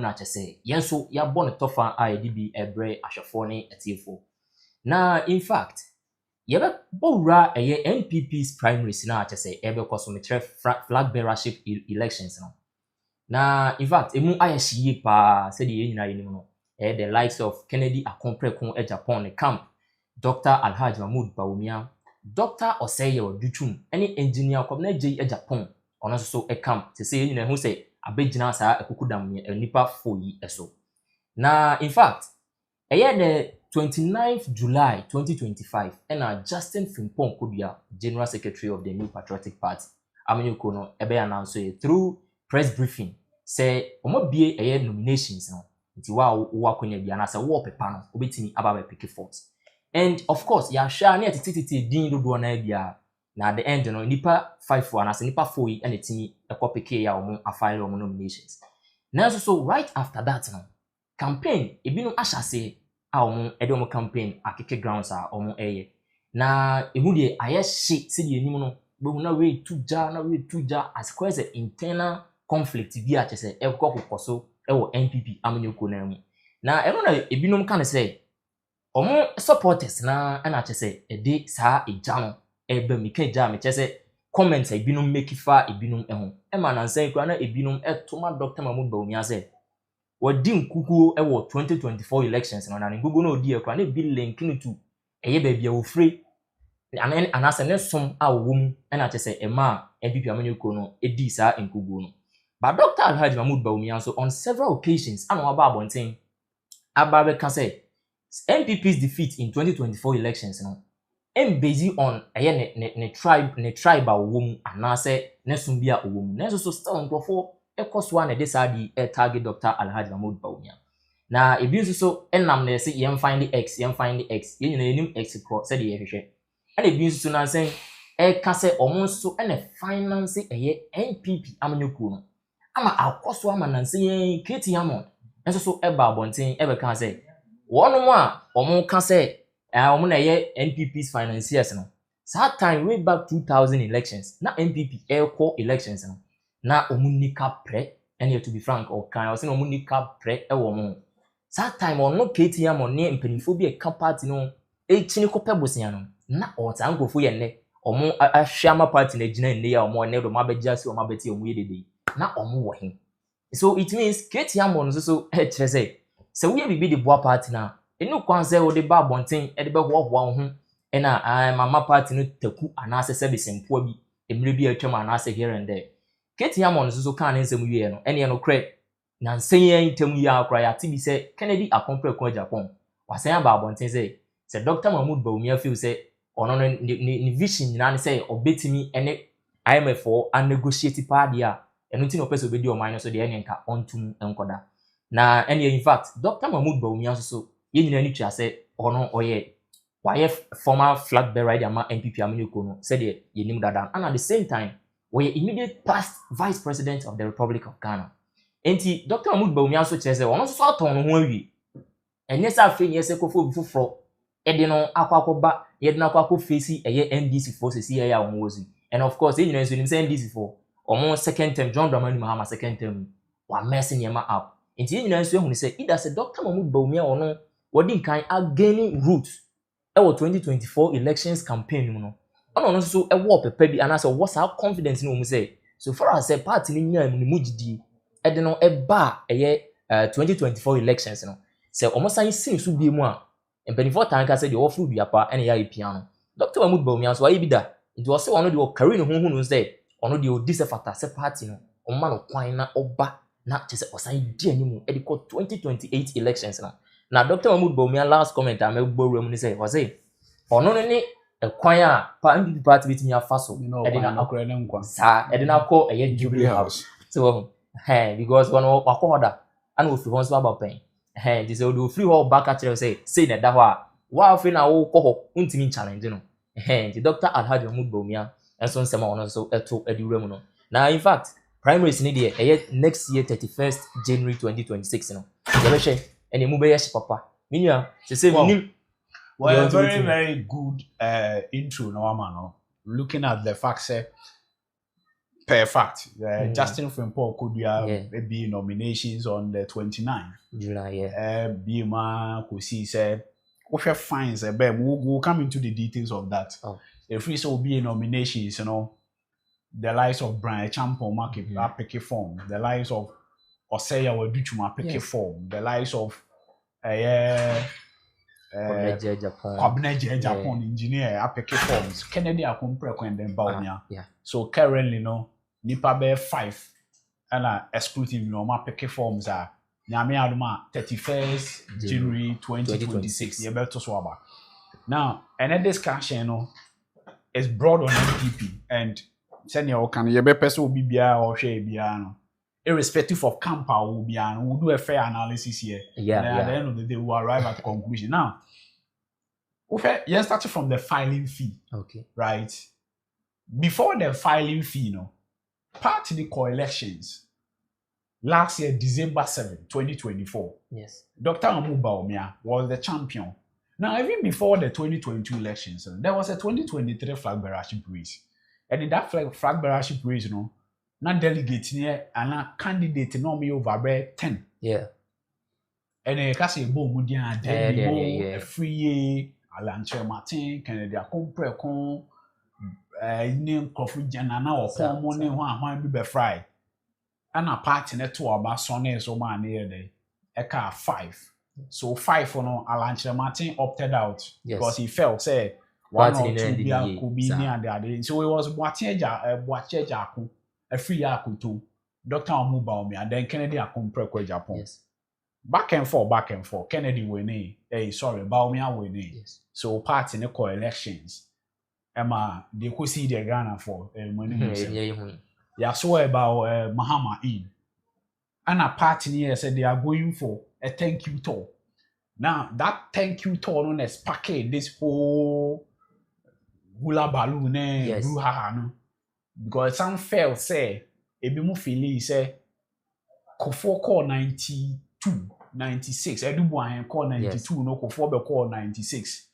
na chese yenso ya bo ne tofa a yedibi ebre ahwefo ne etiefo na in fact yebe bowra NPP's primaries na chese ebe koso me flag bearership elections no na in fact emu ayehye pa se de yenyina yenim no the likes of Kennedy Akompreko e Japan camp Dr. Alhaji Mahmoud Bawumia Dr. Oseye Oduchum any engineer kom na J e Japan ono so e camp te se yenyina hu se abegina sa ekukudam nipa foyi eso na in fact the 29th July 2025 and Justin Frimpong Kodua General Secretary of the New Patriotic Party Amanyoko no ebe announce through press briefing say omobie nominations no nti wa konya bia na say wo pepa no obetimi aba pick force and of course ya sha na tititi din dodo na bia na at the end no nipa 5 and as nipa 4 and etimi ekopeke ya omo afile omo nominations na so right after that no campaign ebinu ashase a omo edomo campaign akeke grounds a omo na ehu de ayehye se de enim no behu na we tuja as quite internal conflict bi a chese ekokokoso ewo NPP Amanyoko na mu na eno na ebinom kan say omo supporters na na chese ede saa eja no ebe mi kan ja me chese comments ebinom make fa ebinom eho ma na nsan kura na ebinom etoma Dr. Mahmoud Bawumia say wadi nkukuo ewo 2024 elections no na nkukuo na odi ekura na bi link no to eye ba bia wo free anase ne som a wo mu na chese ema NPP Amanyoko no edi saa nkukuo no. But Dr. Alhaji Mahmoud Bawumia so on several occasions and aba abonten ababe can say NPP's defeat in 2024 elections no based on ne tribal wom anase ne sumbia wom na so still nkrofo ekoswa na decide target Dr. Alhaji Mahmoud Bawumia na ebi so enam na say yem find the x yenyina enim x cross say the hwehwe and ebi so na say ka say omo so na finance NPP Amanyoko no ama akoso ama nanse Katie Hammond enso so eba abonten ebe kan say wonu a omo kan say omo na NPP's financiers no that time way back 2000 elections na NPP eko elections no na omo nika pre and to be frank or kan o say omo nika pre ewo mo that time ono Katie Hammond ne mpanifo bi e ka party no chini ko pebosia no na o ta nkofo ye ne omo ahwama party na gina ne ya omo ne do mabegya se omo abeti omo ye dede na omo wo hin so it means Katie Hammond so kire say we be the boa party na enu kwan say wo de ba bonten e de be ho ho na mama party no taku anase se be sempoa bi emire bi atwam anase here and there Katie Hammond so kan nsem wie no ene no kre na nsen yan tem yi akra ya ti bi say Kennedy Akompreko Japan wasan ba bonten say Dr. Mahmoud Bawumia feel say ono ni vision na say obetimi ene IMF for a negotiate party a eno ti no person obedi o man so de ene nka ontum enkoda na ene in fact Dr. Mahmoud Bawumia so ye nyina ni twa say ono oye waye former flag bearer de ama NPP Amanyoko no say de yenim dada and at the same time we immediate past vice president of the Republic of Ghana enti Dr. Mahmoud Bawumia so kire say ono so aton no ho awie enye sa fe nye se kofo bi foforo ede no akwakoba ye de na akwako face NDC forces here ya won wozi and of course you know so say NDC for omo second term John Dramani Mahama second term wa messing yema up enti you know so ehunu say either say Dr. Mahmoud Bawumia ono wodi nkan again route e 2024 elections campaign no ono so e wo pepa bi ana say what's our confidence no mu say so far as say party ni nya mu mugidi e de no e ba 2024 elections no say omo san sin so bi mu a empenifo tanka say de ofru biapa ene ya piano Dr. Mahmoud Bawumia so ayi bi da it was say ono de o carry no hunhunu say ono de o di se fata se party no o ma no kwan na oba na chese osan di animu e de ko 2028 elections na Dr. Mahmoud Bawumia last comment am egboru mu say was say ono ne e kwan a NPP party bitimi afa so e de na akora ne nkwa sa e de na ko Jubilee House so because one akohoda and we free so about pen this say we free ho back at say na da ho a wa free na wo ko untimi challenge no the Dr. Alhaji Mahmoud Bawumia enso nsema ono so eto ediwura mu no na in fact primaries ni de next year 31st January 2026 no ye be ene mu be ye papa minua say minim well very very good intro no man no looking at the fact say fact. Justin Frimpong could be nominations on the 29th. July, Bima could see say what fines we'll come into the details of that. If we will be nominations, the likes of Brian Champon market pick form, the likes of Oseya Waduchuma pick form, the likes of Japan. Japan engineer pick forms. Kennedy Akumpre and then Bawumia. So currently nipa be 5 and exclusive pick forms are Nyame Aduma 31st January 2026. Now, another discussion is broad on MPP and senior can be person will be bia or share bia irrespective of camp will be we'll do a fair analysis here. And at the end of the day we'll arrive at a conclusion. Now, you started from the filing fee. Right? Before the filing fee, party co-elections last year, December 7, 2024. Yes. Dr. Bawumia was the champion. Now, even before the 2022 elections, there was a 2023 flag bearership race. And in that flag bearership race, not delegate here and a candidate me over 10. Yeah. And a case Bawumia, a free Alan Martin, Kennedy Akumpre Kon, name Kofi Janana or Paul Money, one be fry. And a party net to about Sonny so man near the car 5. So 5 for Alan Martin opted out because he felt say 1 or 2 could be near the other. So it was Boacheja, a free Akutu, Dr. Bawumia, then Kennedy Akumpre Japan. Yes. Back and forth. Kennedy winning. Bawumia winning. Yes. So party in the co-elections. Emma, they could see the Ghana for yeah, so about Mahama in. And a party here said they are going for a thank you tour. Now, that thank you tour known as package this whole hula balloon because some fell say Ebimu Fili say Kofo call 92, 96. Edubuan call 92, no Kofo be call 96.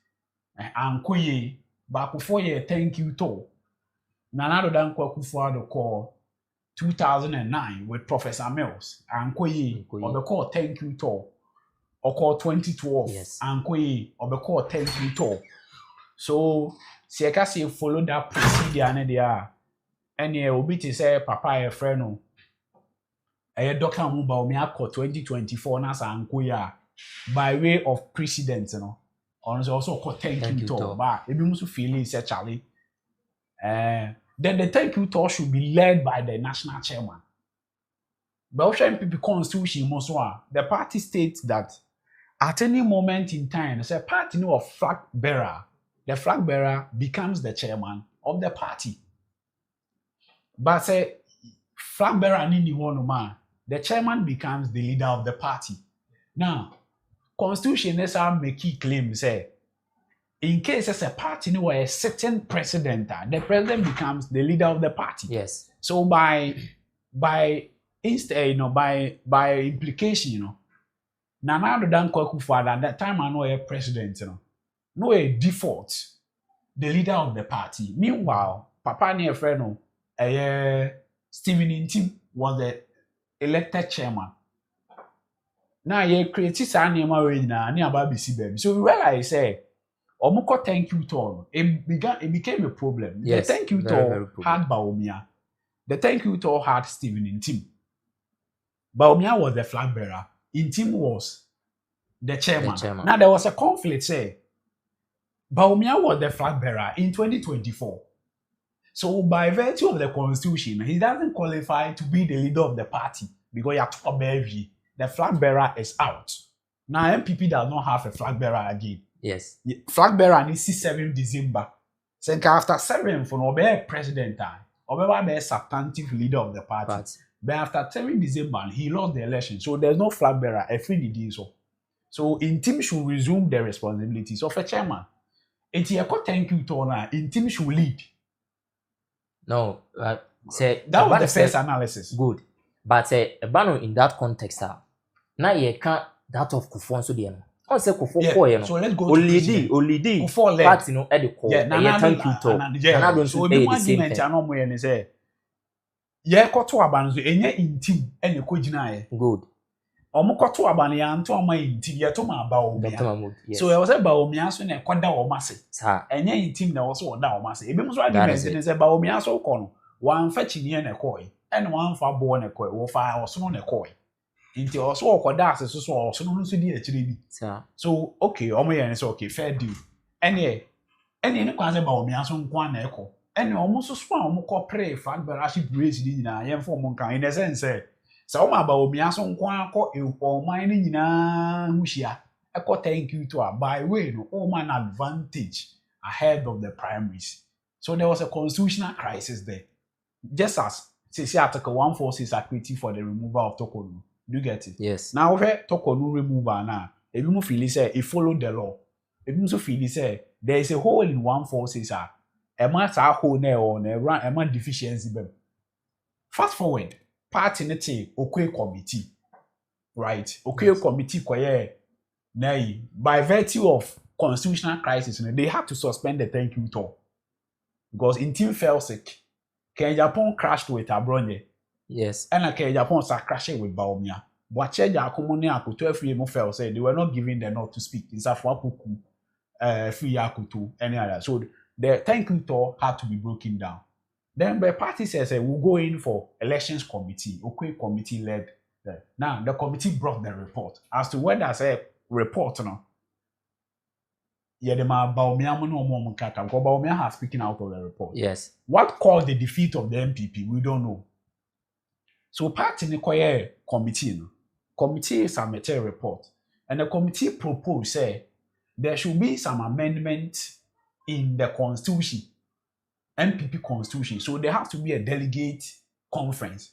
And Koye, but Kofo ye thank you tour. Nanado Dan Kwakufuado call 2009 with Professor Mills and Koye or the call thank you tour or call 2012 and Koye or the call thank you tour. So Siakasi follow that procedure and they are any obiti say papa a friend Dr. Bawumia 2024 nasa and Koya by way of precedent also call thank you tour but if you must feel it say Charlie. Then the thank you tour should be led by the national chairman. But MPP constitution the party states that at any moment in time, the party of flag bearer, the flag bearer becomes the chairman of the party. But say flag bearer the chairman becomes the leader of the party. Now, constitution is make key claim say in case as a party where a certain president, the president becomes the leader of the party. Yes. So by implication, Nana Dan Kwakufuado at that time I know a president, no a default, the leader of the party. Meanwhile, Papa near friend Stephen Nsem-Pii was the elected chairman. Now you create this animal right now, near Baby baby. So we realize say Omuko thank you tour. It became a problem. Yes, the thank you tour had Bawumia. The thank you tour had Stephen Nsem-Pii. Bawumia was the flag bearer. Nsem-Pii was the chairman. Now there was a conflict. Say Bawumia was the flag bearer in 2024. So by virtue of the constitution, he doesn't qualify to be the leader of the party because you have to baby. The flag bearer is out. Now MPP does not have a flag bearer again. Yes. Flag bearer is 7 December. So after 7 for no be president or be substantive leader of the party. But after 7 December, he lost the election. So there's no flag bearer. A free did so. So Nsem-Pii should resume the responsibilities of a chairman. It's a thank you to honor. Nsem-Pii should lead. No, say that was the first analysis. Good. But say in that context, now you can't that of Kufon so the on say Kufo so let's go to Kufo party no at the call. Yeah, thank you to. So we argument say ye koto aban so enye intim ene kogina ye Good. omo koto aban ya nto ama intim ye to ma Bawumia Yes. so e was Bawumia so na koda o mase Sir. enye intim na was oda o mase ebi so argument ne say Bawumia so ko no wan fa chiniye na koy ene wan fa bo na koy wo fa osono na koy inti oso okoda ase so osono no so di akire bi Sir. so okay omo ye ne say okay fair deal ene ne kwa say Bawumia so nko na eko ene omo so so omo ko pray fag barashi praise ni nyina ye mfo omo kan in the sense say so omo Bawumia so nko akọ ewoman ni nyina huhia eko thank you to by way no all man advantage ahead of the primaries so there was a constitutional crisis there just as say article 146 equity for the removal of Tokonu. Do you get it? Yes. Now where Tokonu removal now, if you feel say it follow the law. If you feel say there is a hole in 146 a man sa hole there on a man deficiency them. Fast forward, party nete okay committee. Right? Okay committee kwaye nay by virtue of constitutional crisis, they had to suspend the thank you tour. Because in team fell sick. Ken Japan crashed with Abronye. Yes. And Ken Japan crashed with Bawumia. But Cheja Akomone Akutu free mo fell said they were not giving the nod to speak. In Safuapuku, free Akutu, any other. So the thank you tour had to be broken down. Then the party says we'll go in for elections committee. Okay, committee led. Now the committee brought the report as to whether say report no. Yeah, the Bawumia because Bawumia has speaking out of the report. Yes. What caused the defeat of the MPP? We don't know. So party in committee, no? Committee submitted a report, and the committee proposed say there should be some amendment in the constitution, MPP constitution. So there has to be a delegate conference,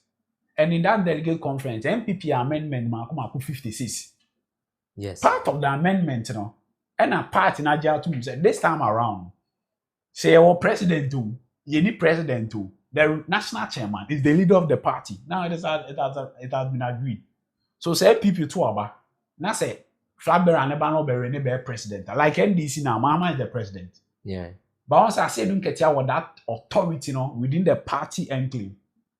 and in that delegate conference, MPP amendment ma 56. Yes. Part of the amendment, you know, and a part in Ajah too said this time around, say our president too, you need president too. The national chairman is the leader of the party. Now it has been agreed. So say people too about now say Flabber and Ebano Berry president. Like NDC now, Mama is the president. Yeah. But once I say don't get what that authority, you know, within the party enclave.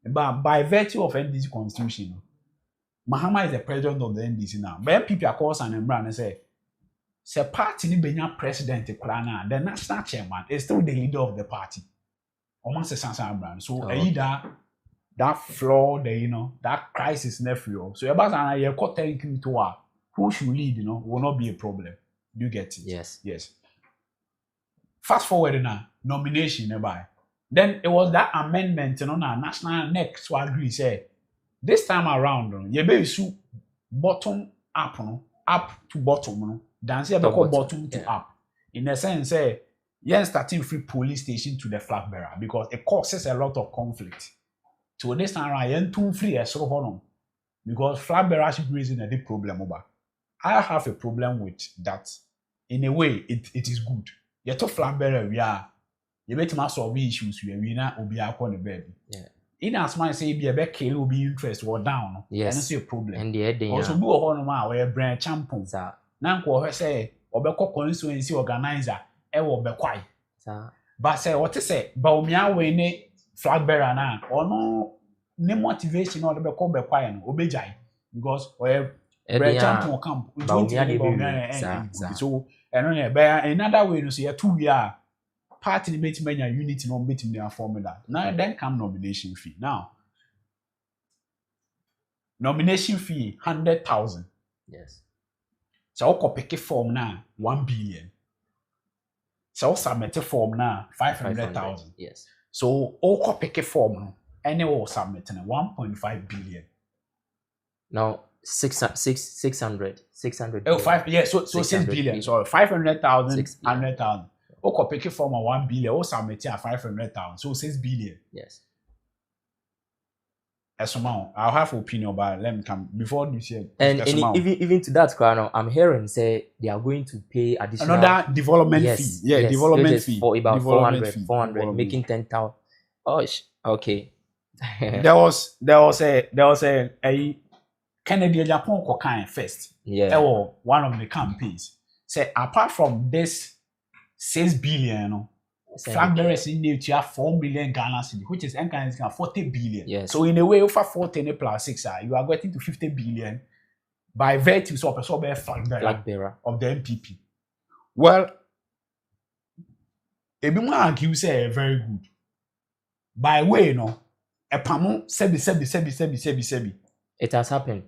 But by virtue of NDC constitution, you know, Mahama is the president of the NDC now. But people are called and say party ni benya president na the national chairman is still the leader of the party. Almost a Sansan brand. So that flaw there, you know, that crisis nephew. So about you call thank you to her who should lead, you know, will not be a problem. You get it? Yes. Yes. Fast forward now, nomination nearby. Then it was that amendment, you know, now national next to agree say this time around, you be su bottom up, no, up to bottom, no. Dance here because bottom to up. In a sense, say, yes, starting free police station to the flag bearer because it causes a lot of conflict. So this time around, you're too free as so because flag bearer should be raising a big problem over. I have a problem with that. In a way, it is good. You're too flag bearer, we are. You better not solve issues we not will be on the bed. Yeah. In as much say be a back will be interest or down. Yes. And it's a problem. And the heading also do a honor where brand champion. Now, what say, or Beko constituency organizer, will be quiet. But say, what to say, Bawumia we flag bearer now, or no motivation or the Beko be quiet, obey because where brand champion come, so, and on another way, you see, 2 year party debate mania unity no meeting their formula. Now, then come nomination fee. Now, nomination fee 100,000. Yes. So I pick a form now 1 billion. So I submit a form now 500,000. Yes. So I pick a form and they will submit 1.5 billion. Now 600. Oh, 5 yeah. So 6 billion. So 500,000, 100,000. I pick a form 1 billion. I submit 500,000. So 6 billion. Yes. As amount, I'll have opinion about. Let me come before this year. And even to that, Colonel, I'm hearing say they are going to pay additional another development fee. Yeah, yes, development fee for about development 400, making 10,000. Oh, okay. there was a Kennedy Japan Kokan first. Yeah. One of the campaigns. Say apart from this 6 billion, flag bearers in the 4 million Ghana cedi, which is 40 billion. Yes. So in a way, over 40 plus 6, you are getting to 50 billion by virtue of a flag bearer of the NPP. Well, Ebimu argue say very good. By way, no, a pamo sebi. It has happened.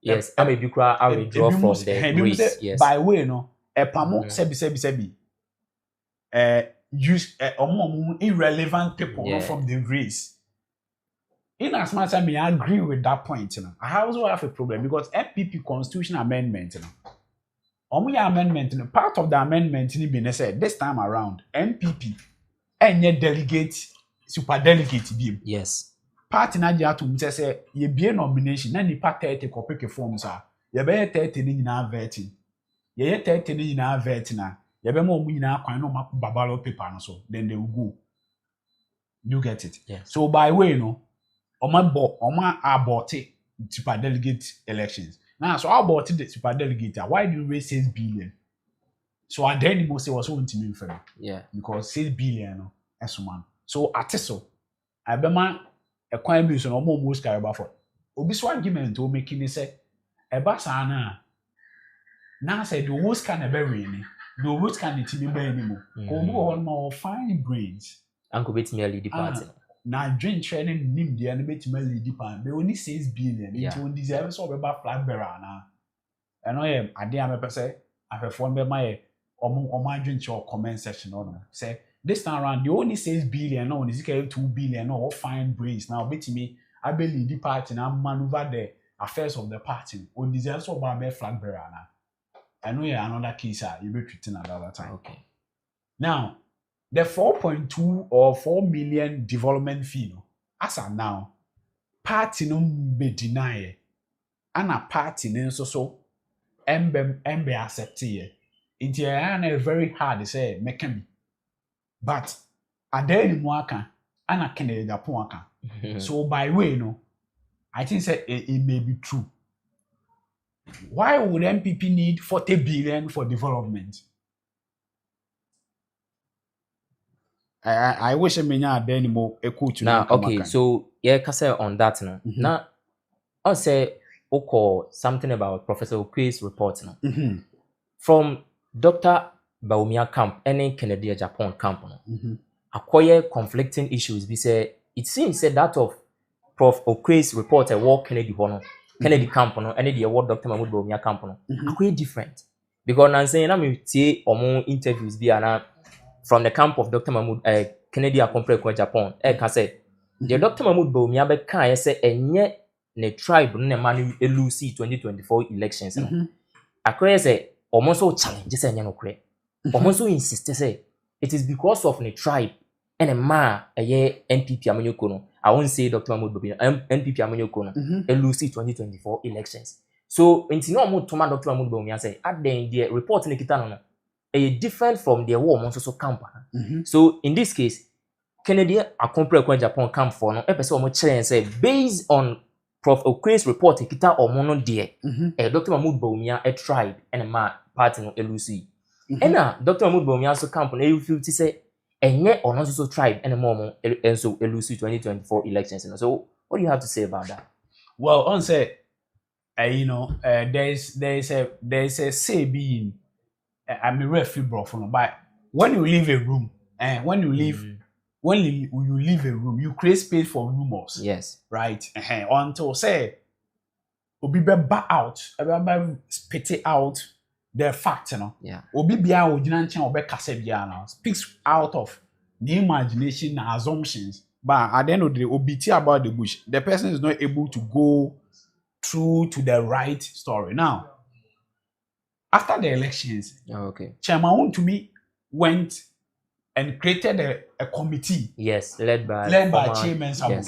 Yes, I may be cry. I will draw from the race. Yes. By way, no, a pamo sebi. Use irrelevant people from the race. In as much as I may agree with that point, you know, I also have a problem because NPP Constitution Amendment, you know, amendment, you know, part of the amendment in being said this time around, NPP and yet delegate, super delegate beam. Yes. Party Nadia to say ye be a nomination, and the party take or pick a forms are. Ye be 30 in our vetting. Ye 30 in our vetting. Ye be more winner, I know babalo paper so, then they will go. You get it? Yes. So by way, no. Oma aborted super delegate elections. Now, so I aborted the super delegate. Why do you raise 6 billion? So I then must say was so intimate for me. Yeah. Because 6 billion, no, as one. So at so, I be man a coin bill so no more most carry for. Obi so argument to making say a basana. Now say the worst can ever rain. The worst can it be anymore. Obi on more fine brains. Uncle bit merely departing. Na dream training nim dia na betima lead pan be only 6 billion it won deserve so be flag bearer na eno ye ade am pese afefo be ma ye omo adwen che comment section no say this time around the only 6 billion no is equal 2 billion no fine brains now betimi abe lead party na maneuver the affairs of the party on deserve so be flag bearer na eno ye another case you be treating at that time. Okay. Now the 4.2 or 4 million development fee, no, as of now, party no be deny, and a party no so embe accept it. It's very hard to say make me, but a day in waka and a Kennedy Japan. So by way, no, I think say it may be true. Why would MPP need 40 billion for development? I wish I may not anymore a coach. Now, okay, so yeah, Kase on that now. Now, I'll say something about Professor Okwe's report now. From Dr. Bawumia camp, any Canadian Japan camp, acquire conflicting issues. We say it seems that of Prof. Okwe's report a war Kennedy Kennedy camp, any the award Dr. Mahmoud Bawumia camp, acquire different because I'm saying I'm say more interviews be from the camp of Dr. Mahmoud Kennedy Akompre Japan, say the Dr. Mahmoud Bawumia be can say enye ne tribe ne manu elusi 2024 elections no. Akure say almost so challenge say enye no kure. Almost so insist say it is because of the tribe and a ma eye NPP amanyoko no. I won't say Dr. Mahmoud Bawumia NPP amanyoko no elusi 2024 elections. So until no more Dr. Mahmoud Bawumia say at the report in kita no different from the war also camp. So in this case, Kennedy Akompre Japan camp for no episode say based on Prof. Okwe's report kita omono de Dr. Mahmoud Bawumia a tribe and a ma party no LUC. And Dr. Mahmoud Bawumia also camp on you feel to say enye or not so tribe and a momo and so LUC 2024 elections. So what do you have to say about that? Well, on say you know there's a say being I'm a referee bro from but when you leave a room and when you leave a room you create space for rumors. Yes. Right? Until say obi be out everybody spit it out the fact, you know. Yeah. Obi bia ogina nchen obe kase bia now speaks out of the imagination and assumptions. But at the end of the day, obi ti about the bush. The person is not able to go through to the right story. Now, after the elections, Chairman Wontumi went and created a committee. Yes, led by Chairman Samuel.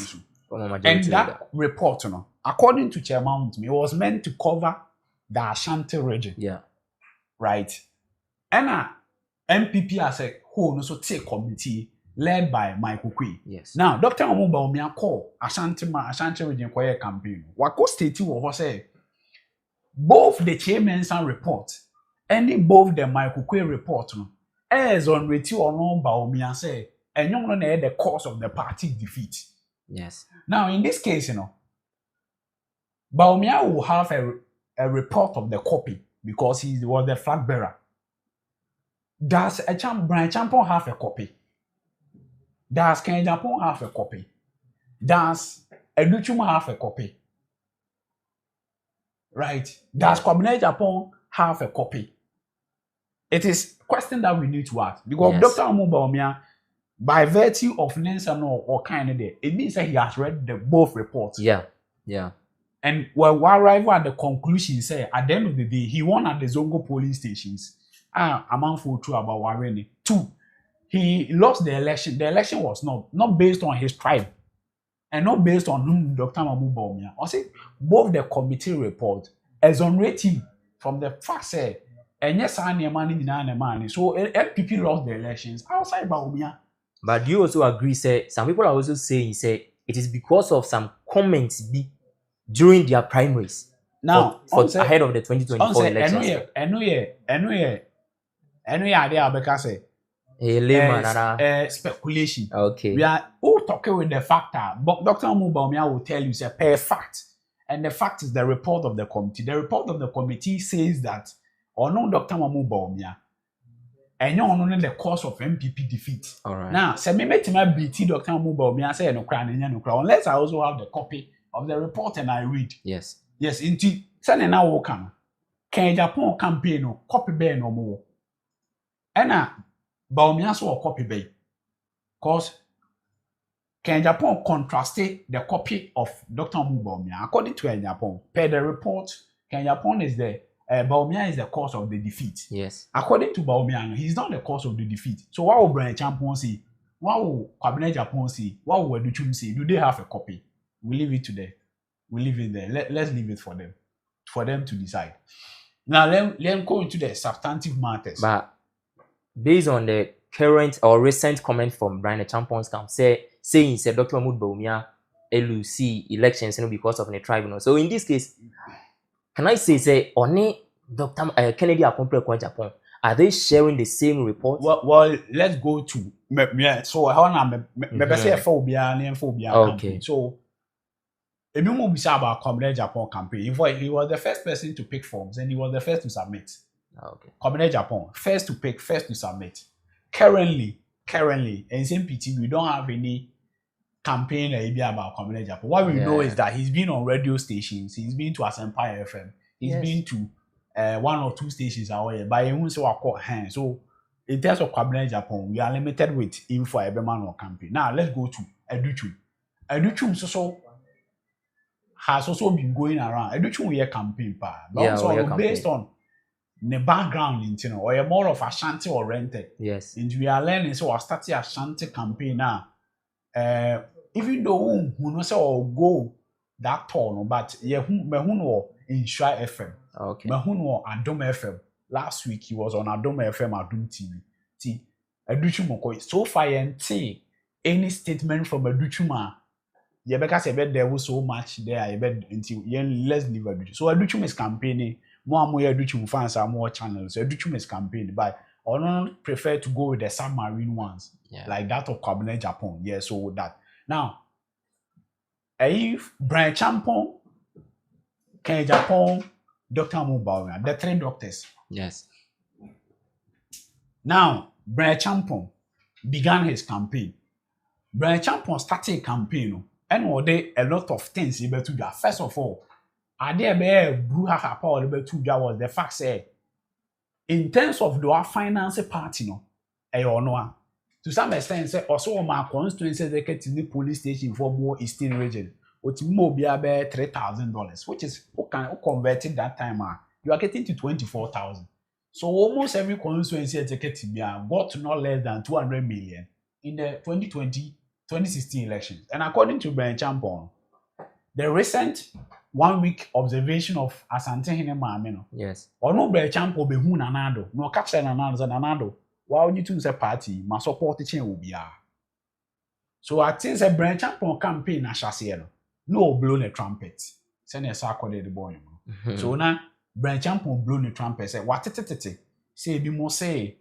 And that report, you know, according to Chairman Wontumi, it was meant to cover the Ashanti region. Yeah. Right. And MPP as a whole also take committee led by Michael Quay. Yes. Now, Dr. Bawumia call Ashanti region choir campaign. Wako state was say both the chairman's report and both the Michael Quay report as on reti or no Bawumia say, and you know the cause of the party defeat. Yes. Now, in this case, Bawumia will have a report of the copy because he was the flag bearer. Does Brian Champon have a copy? Does Ken Japan have a copy? Does Educhum have a copy? Right? Does Kwabena Japan have a copy? It is a question that we need to ask. Because Dr. Amu Bawumia, by virtue of Nsem or kind of there, it means that he has read both reports. Yeah. And we arrive at the conclusion, say, at the end of the day, he won at the Zongo police stations. Among for two about Warren. 2, he lost the election. The election was not based on his tribe and not based on whom Dr. Amu Bawumia. I say both the committee report exonerate him from the fact say, and yes, I am money. So LPP lost the elections outside Bawumia. But do you also agree, say some people are also saying, say it is because of some comments during their primaries. Now, for ahead of the 2024 elections. I know idea because speculation. Okay. We are all talking with the factor, but Dr. Amu Bawumia will tell you, say, per fact. And the fact is the report of the committee. The report of the committee says that, or no, Dr. Amu Bawumia, and you know the cause of MPP defeat. All right. Now, say me make my BT Dr. Amu Bawumia say no cry, unless I also have the copy of the report and I read. Yes. Into send now will come. Can Japan campaign no copy bear no more. And Bawumia so a copy bay. Cause Can Japan contrasted the copy of Dr. Amu Bawumia according to Japan. Per the report, Can Japan is the Bawumia is the cause of the defeat. Yes. According to Bawumia, he's not the cause of the defeat. So what will Brian Champon say? What will Cabinet Japan say? What will Educhum say? Do they have a copy? We leave it to them. We leave it there. Let's leave it for them to decide. Now let go into the substantive matters. But based on the current or recent comment from Brian Champon's camp, saying Dr. Mahmoud Bawumia LUC elections because of the tribunal. So in this case, can I say only Dr. Kennedy Akompre Japan, are they sharing the same report? Well, let's go to so how na say phobia and phobia campaign. So if you move about Cabinet Japan campaign, he was the first person to pick forms and he was the first to submit. Okay. Cabinet Japan, first to pick, first to submit. Currently, in Nsem-Pii, we don't have any campaign about Cabinet Japan. What we know is that he's been on radio stations, he's been to Nsem-Pii FM, he's been to 1 or 2 stations away, but he won't say what hand. So in terms of Cabinet Japan, we are limited with info every man or campaign. Now let's go to Educhum. Educhum has also been going around. Educhum we a campaign but also based on the background, or you're more of Ashanti oriented. Yes. And we are learning, so I started Ashanti campaign now. Even though we not say or go that tall, but me who in Shai FM. Okay. Me who Adom FM. Last week he was on Adom FM, Adom TV. See, Educhum so far any statement from Educhum. Because there was so much there, until let's leave Educhum. So Educhum is campaigning. More Educhum fans are more channels. Educhum is campaigning, but I don't prefer to go with the submarine ones, like that of Cabinet Japan. Yeah, so that. Now, if Brian Champon, Ken Japan, Dr. Amu Bawumia, the 3 doctors. Yes. Now, Brian Champon began his campaign. Brian Champon started a campaign, and what they a lot of things he better do. First of all, there was the fact say, in terms of the finance party, to some extent, say also my constituency they get in the police station for more Eastern region, which more be about $3,000, which is who convert it that time, you are getting to 24,000. So almost every constituency got not less than 200 million in the 2016 elections. And according to Brian Champon, the recent 1 week observation of Asante Hinema, yes, or no Brian Champon be who nanado, no capture nanado. Why would you choose a party? My support the chain will be. So I think a Brian Champon campaign na shasielo. No blow the trumpet. Send a circle the boy. So now Brian Champon blow the trumpet. Say what say be more say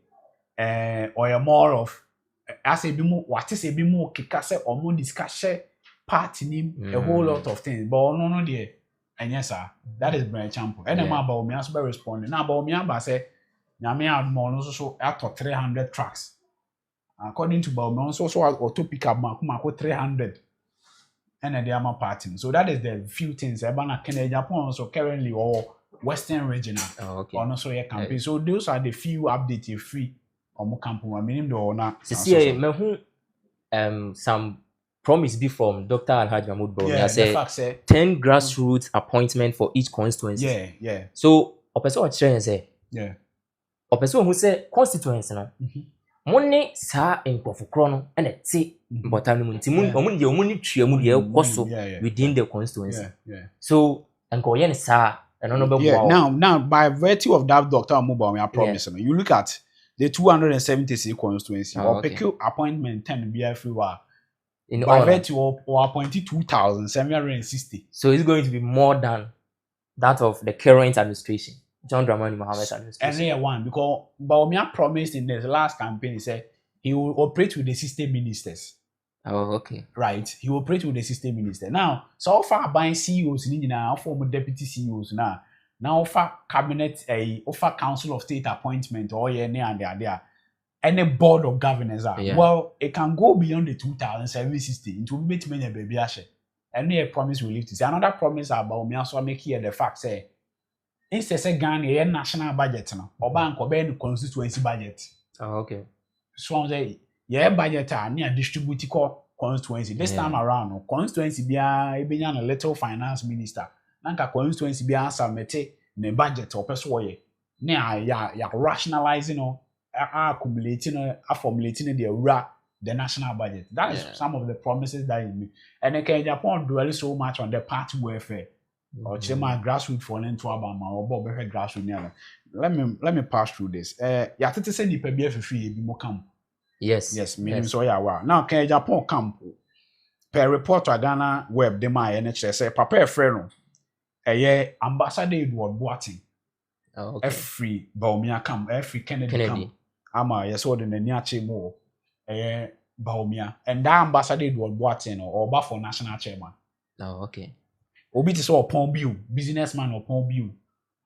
or more of as a bimu what is a bimu kika say or more discussion party name a whole lot of things but no there and yes sir that is very champion and I'm about me as be responding now about me about say nyame admo no so at 300 tracks according to Bawumia so auto pick up mark 300 and the ama party so that is the few things ebana Kenya Japan so currently or Western regional or no so your campaign so those are the few updates free omo campaign I mean do na see me who some promise be from Dr. Alhaji Mahmoud Bawumia say 10 grassroots appointment for each constituency. Yeah. So, opeso chere say. Yeah. Opeso who say constituency no. Monne sa enkofokro no na te botam no nti mun de omuni twa mu de ekoso within the constituency. Yeah. So, enko ye ne sa eno no be now by virtue of that Dr. Bawumia promise you look at the 276 constituency or pick appointment 10 be everywhere. By virtue or appointed 2,760. So it's going to be more than that of the current administration, John Dramani Mohammed's administration. And one because Bawumia promised in his last campaign, he said he will operate with the system ministers. Oh, okay. Right. He will operate with the system minister. Now, so far buying CEOs now, former deputy CEOs now offer cabinet offer council of state appointment or there. Any board of governors are well, it can go beyond the 2,760 into meet many baby ashe. And a promise we live to see. Another promise about me also make here the fact say instead say Ghana national budget no or bank or ben constituency budget. Oh, okay. So say budget are near distribute constituency. This time around constituency be a little finance minister. Nanka constituency be a submit ne budget or person ya rationalizing accumulating formulating the national budget. That is some of the promises that he made. And then Japan dwells so much on the party welfare. Or chema grassroots for into Abama or Bob grassroots. Let me pass through this. Ya tete say nipa bi afefi bi mo camp. Yes. Meaning so ya wa. Now can Japan camp per report to Ghana web de my NHS say papa e frɛ no. Ambassador Edward Boating. Okay. Every Bawumia camp, every Kennedy camp. Ama yes what the Niache mo Bawumia and that ambassador Edward Boating or for national chairman. Oh, okay. Obi to so upon bill, businessman upon bill.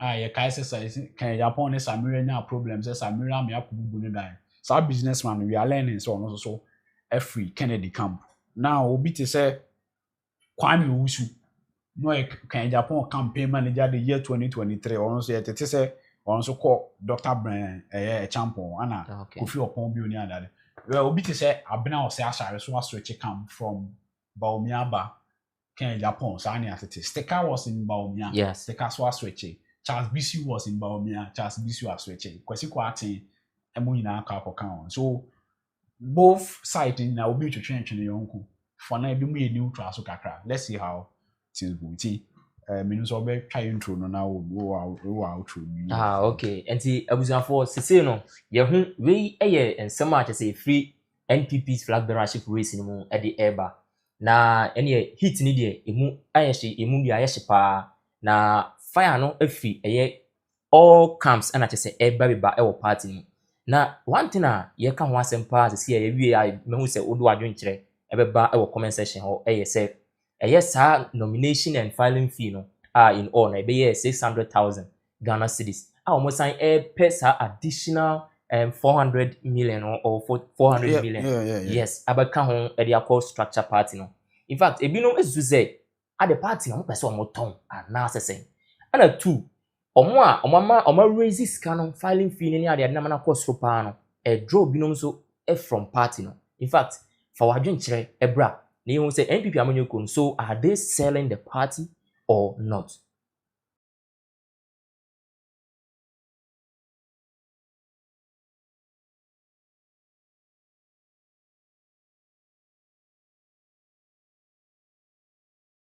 Ye kai say can Japan Samira na problems Samira me akubu no die. So businessman we are learning so on so every Kennedy camp. Now obi to say Kwame Owusu no can Japan campaign manager the year 2023 or so yet say also call Dr. Brian champion ana Kofi upon bill ni adade. Well obi to say abena o say asare so switch camp from Bawumia ba can Japan so ani asete. Sticker was in Bawumia. Yes. Sticker so switch. Charles BC was in Bawumia. Charles BC was switch. Kwesi Kwati emu nyina aka akokan. So both sides na obi to train yonku. For na ebi mu ye neutral so kakra. Let's see how things go. Means obe try intro no na wo outro bi. Okay. Enti abusuafo sese no ye hu we eye ensem a chese free NPP's flag bearership race ni mu e de eba. Na ene hit ni de emu ayehye emu bi ayehye pa na fire no afi eye all camps ana chese eba beba e wo party ni. Na one thing ye ka ho asem pa sese ye wie ai mehu se odo adwenkyere e beba e wo comment section ho eye se yes, nomination and filing fee no in all na be 600,000 Ghana cedis. Almost sign additional 400 million or 400 million. Yes, abaka ho e dey call structure party no. In fact, ebi no esu say at the party no person omo ton na sesen. Ana two omo raise scan filing fee ni ade na na cost pa no. E draw bi no so from party no. In fact, for wadwenkyere ebra you say NPP amanyoko, so are they selling the party or not?